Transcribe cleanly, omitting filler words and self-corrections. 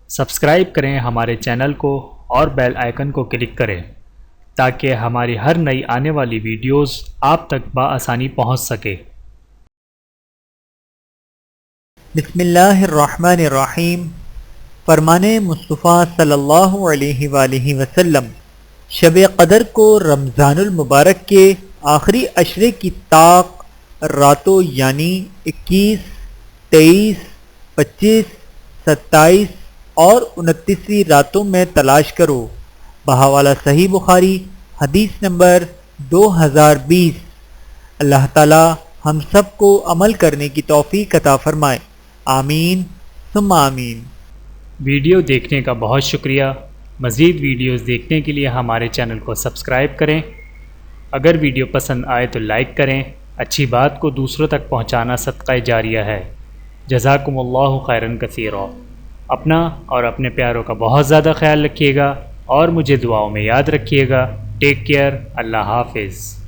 Subscribe کریں ہمارے channel کو اور بیل آئیکن کو کلک کریں تاکہ ہماری ہر نئی آنے والی ویڈیوز آپ تک بآسانی پہنچ سکے۔ بسم اللہ الرحمن الرحیم۔ فرمان مصطفیٰ صلی اللہ علیہ وآلہ وسلم، شب قدر کو رمضان المبارک کے آخری عشرے کی طاق راتوں یعنی 21، 23، 25، 27 اور 29ویں راتوں میں تلاش کرو۔ بحوالہ صحیح بخاری، حدیث نمبر 2020۔ اللہ تعالی ہم سب کو عمل کرنے کی توفیق عطا فرمائے، آمین ثم آمین۔ ویڈیو دیکھنے کا بہت شکریہ۔ مزید ویڈیوز دیکھنے کے لیے ہمارے چینل کو سبسکرائب کریں۔ اگر ویڈیو پسند آئے تو لائک کریں۔ اچھی بات کو دوسروں تک پہنچانا صدقہ جاریہ ہے۔ جزاکم اللہ خیرا کثیرا۔ اپنا اور اپنے پیاروں کا بہت زیادہ خیال رکھیے گا اور مجھے دعاؤں میں یاد رکھیے گا۔ Take care. اللہ حافظ۔